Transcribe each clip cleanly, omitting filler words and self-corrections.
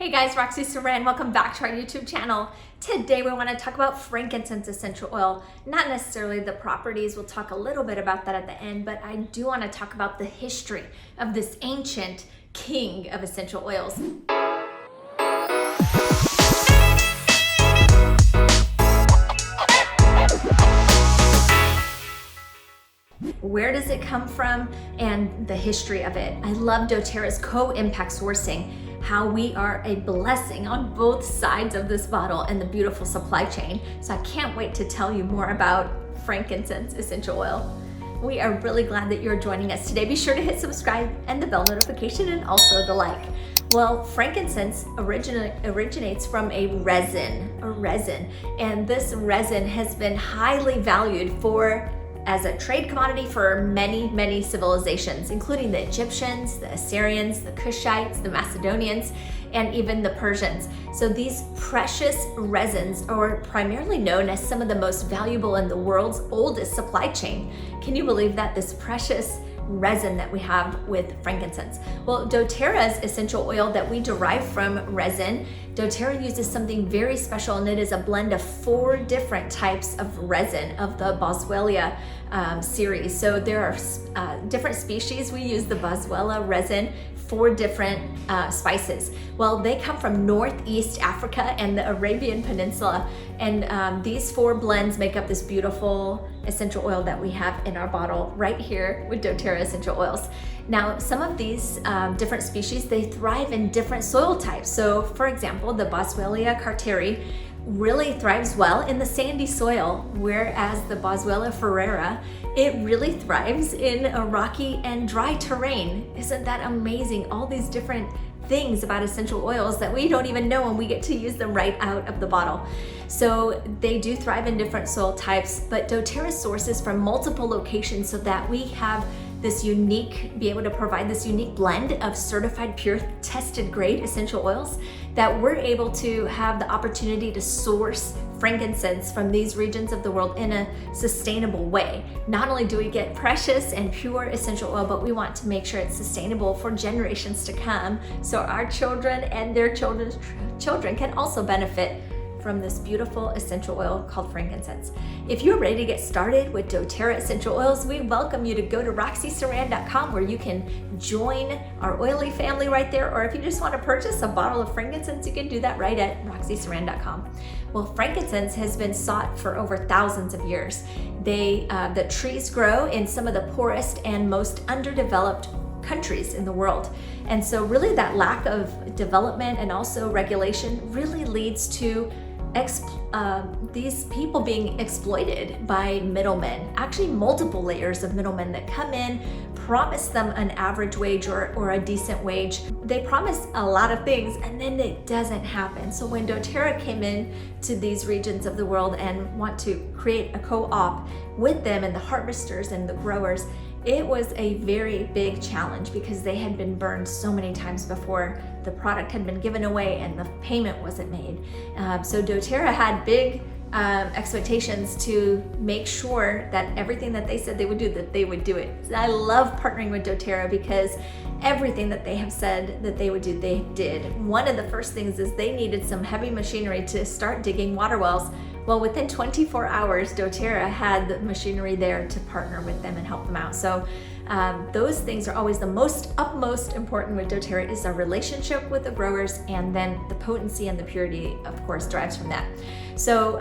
Hey guys, Roxy Saran, welcome back to our YouTube channel. Today we want to talk about frankincense essential oil. Not necessarily the properties, we'll talk a little bit about that at the end, but I do want to talk about the history of this ancient king of essential oils. Where does it come from and the history of it? I love doTERRA's co-impact sourcing, how we are a blessing on both sides of this bottle and the beautiful supply chain. So I can't wait to tell you more about frankincense essential oil. We are really glad that you're joining us today. Be sure to hit subscribe and the bell notification and also the like. Well, frankincense originates from a resin, and this resin has been highly valued as a trade commodity for many civilizations, including the Egyptians, the Assyrians, the Kushites, the Macedonians, and even the Persians. So these precious resins are primarily known as some of the most valuable in the world's oldest supply chain. Can you believe that? This precious resin that we have with frankincense. Well, doTERRA's essential oil that we derive from resin, doTERRA uses something very special, and it is a blend of 4 different types of resin of the Boswellia series. So there are different species. We use the Boswellia resin, 4 different spices. Well, they come from Northeast Africa and the Arabian Peninsula, and these 4 blends make up this beautiful essential oil that we have in our bottle right here with doTERRA essential oils. Now, some of these different species, they thrive in different soil types. So for example, the Boswellia carteri really thrives well in the sandy soil, whereas the Boswellia ferrera, it really thrives in a rocky and dry terrain. Isn't that amazing? All these different things about essential oils that we don't even know, and we get to use them right out of the bottle. So they do thrive in different soil types, but doTERRA sources from multiple locations so that we have be able to provide this unique blend of certified pure tested grade essential oils, that we're able to have the opportunity to source frankincense from these regions of the world in a sustainable way. Not only do we get precious and pure essential oil, but we want to make sure it's sustainable for generations to come, so our children and their children's children can also benefit from this beautiful essential oil called frankincense. If you're ready to get started with doTERRA essential oils, we welcome you to go to roxysaran.com, where you can join our oily family right there, or if you just want to purchase a bottle of frankincense, you can do that right at roxysaran.com. Well, frankincense has been sought for over thousands of years. The trees grow in some of the poorest and most underdeveloped countries in the world. And so really that lack of development and also regulation really leads to these people being exploited by middlemen, actually multiple layers of middlemen that come in, promise them an average wage or a decent wage. They promise a lot of things and then it doesn't happen. So when doTERRA came in to these regions of the world and want to create a co-op with them and the harvesters and the growers, it was a very big challenge because they had been burned so many times before. The product had been given away and the payment wasn't made. So doTERRA had big expectations to make sure that everything that they said they would do, that they would do it. I love partnering with doTERRA because everything that they have said that they would do, they did. One of the first things is they needed some heavy machinery to start digging water wells. Well, within 24 hours, doTERRA had the machinery there to partner with them and help them out. So those things are always the utmost important with doTERRA, is our relationship with the growers, and then the potency and the purity, of course, drives from that. So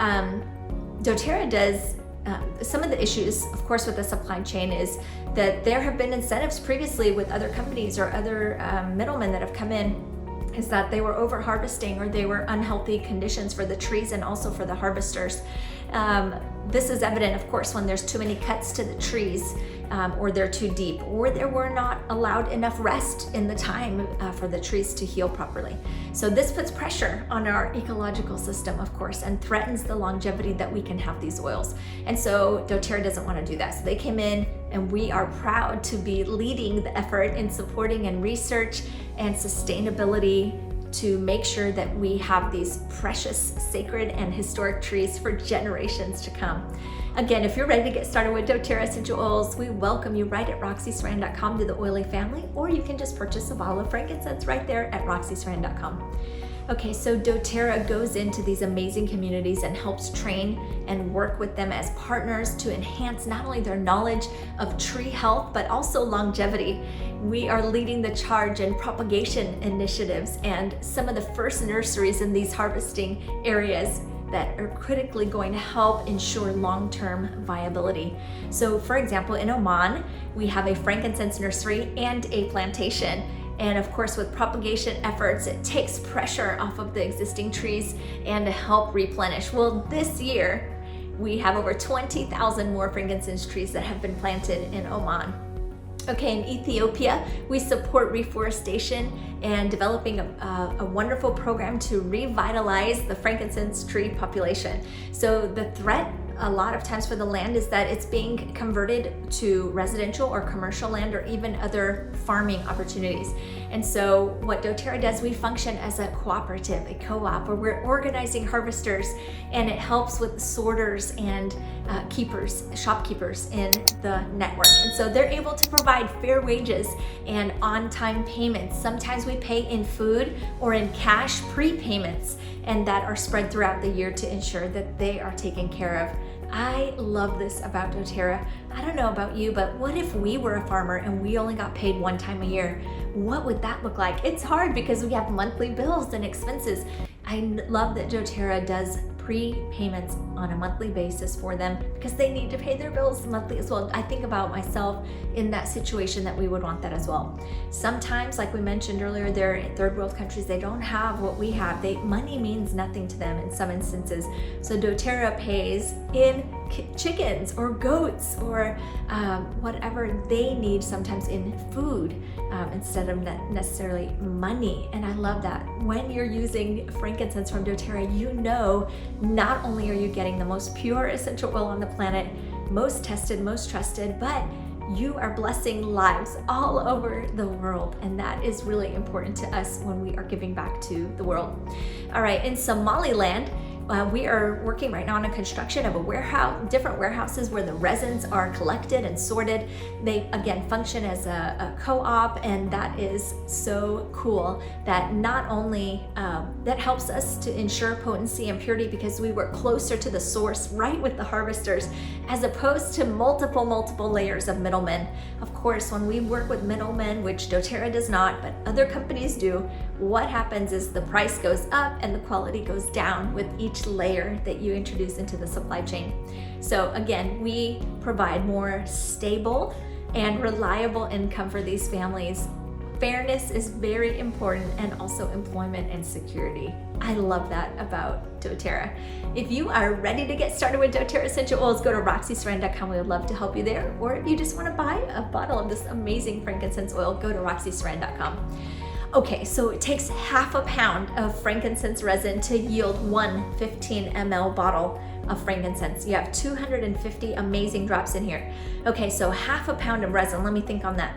doTERRA does some of the issues, of course, with the supply chain is that there have been incentives previously with other companies or other middlemen that have come in, is that they were over harvesting or they were unhealthy conditions for the trees and also for the harvesters. This is evident, of course, when there's too many cuts to the trees, or they're too deep, or there were not allowed enough rest in the time for the trees to heal properly. So this puts pressure on our ecological system, of course, and threatens the longevity that we can have these oils. And so doTERRA doesn't want to do that. So they came in, and we are proud to be leading the effort in supporting and research and sustainability to make sure that we have these precious, sacred, and historic trees for generations to come. Again, if you're ready to get started with doTERRA essential oils, we welcome you right at roxysaran.com to the oily family, or you can just purchase a bottle of frankincense right there at roxysaran.com. Okay, so Doterra goes into these amazing communities and helps train and work with them as partners to enhance not only their knowledge of tree health, but also longevity. We are leading the charge in propagation initiatives and some of the first nurseries in these harvesting areas that are critically going to help ensure long-term viability. So for example, in Oman, we have a frankincense nursery and a plantation. And of course, with propagation efforts, it takes pressure off of the existing trees and to help replenish. Well, this year, we have over 20,000 more frankincense trees that have been planted in Oman. Okay, in Ethiopia, we support reforestation and developing a wonderful program to revitalize the frankincense tree population. So the threat a lot of times for the land is that it's being converted to residential or commercial land or even other farming opportunities. And so what Doterra does, we function as a cooperative, a co-op, where we're organizing harvesters, and it helps with sorters and shopkeepers in the network. And so they're able to provide fair wages and on-time payments. Sometimes we pay in food or in cash prepayments, and that are spread throughout the year to ensure that they are taken care of. I love this about Doterra. I don't know about you, but what if we were a farmer and we only got paid one time a year? What would that look like? It's hard because we have monthly bills and expenses. I love that Doterra does prepayments on a monthly basis for them because they need to pay their bills monthly as well. I think about myself in that situation that we would want that as well. Sometimes, like we mentioned earlier, they're in third world countries, they don't have what we have. Money means nothing to them in some instances. So Doterra pays in chickens or goats or whatever they need, sometimes in food instead of necessarily money. And I love that. When you're using frankincense from Doterra, you know not only are you getting the most pure essential oil on the planet, most tested, most trusted, but you are blessing lives all over the world, and that is really important to us when we are giving back to the world. All right, in Somaliland, we are working right now on a construction of a warehouse, different warehouses where the resins are collected and sorted. They again function as a co-op, and that is so cool. That not only that helps us to ensure potency and purity because we work closer to the source, right with the harvesters, as opposed to multiple layers of middlemen. Of course, when we work with middlemen, which Doterra does not, but other companies do, what happens is the price goes up and the quality goes down with each layer that you introduce into the supply chain. So again, we provide more stable and reliable income for these families. Fairness is very important, and also employment and security. I love that about Doterra. If you are ready to get started with Doterra essential oils, go to roxysaran.com. We would love to help you there. Or if you just want to buy a bottle of this amazing frankincense oil, go to roxysaran.com. Okay, so it takes half a pound of frankincense resin to yield one 15 ml bottle of frankincense. You have 250 amazing drops in here. Okay, so half a pound of resin, let me think on that.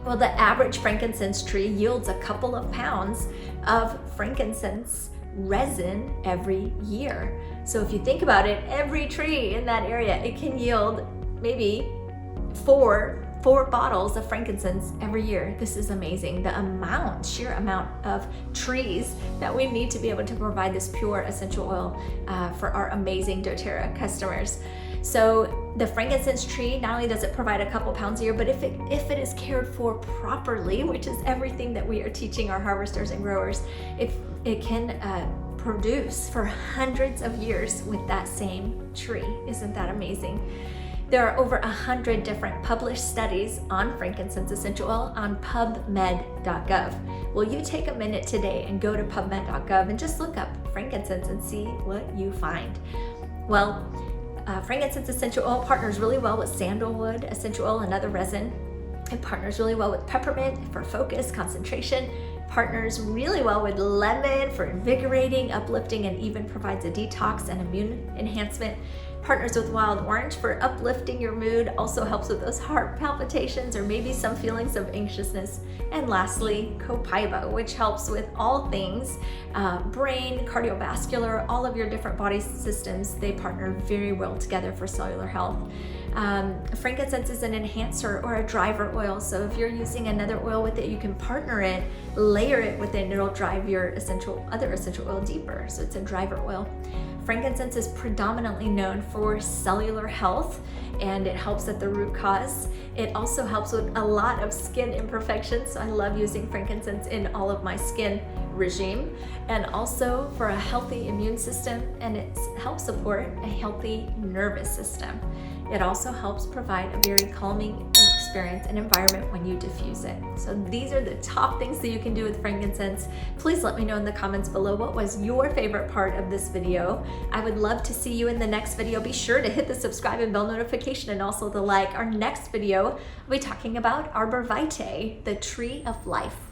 Well, the average frankincense tree yields a couple of pounds of frankincense resin every year. So if you think about it, every tree in that area, it can yield maybe four bottles of frankincense every year. This is amazing. The sheer amount of trees that we need to be able to provide this pure essential oil for our amazing Doterra customers. So the frankincense tree, not only does it provide a couple pounds a year, but if it is cared for properly, which is everything that we are teaching our harvesters and growers, it can produce for hundreds of years with that same tree. Isn't that amazing? There are over 100 different published studies on frankincense essential oil on pubmed.gov. Will you take a minute today and go to pubmed.gov and just look up frankincense and see what you find? Well, frankincense essential oil partners really well with sandalwood essential oil, another resin. It partners really well with peppermint for focus, concentration. Partners really well with lemon for invigorating, uplifting, and even provides a detox and immune enhancement. Partners with wild orange for uplifting your mood, also helps with those heart palpitations or maybe some feelings of anxiousness. And lastly, copaiba, which helps with all things brain, cardiovascular, all of your different body systems. They partner very well together for cellular health. Frankincense is an enhancer or a driver oil. So if you're using another oil with it, you can partner it, layer it with it, and it'll drive your other essential oil deeper. So it's a driver oil. Frankincense is predominantly known for cellular health, and it helps at the root cause. It also helps with a lot of skin imperfections. So I love using frankincense in all of my skin regime, and also for a healthy immune system, and it helps support a healthy nervous system. It also helps provide a very calming experience and environment when you diffuse it. So these are the top things that you can do with frankincense. Please let me know in the comments below what was your favorite part of this video. I would love to see you in the next video. Be sure to hit the subscribe and bell notification, and also the like. Our next video, I'll be talking about Arbor Vitae, the tree of life.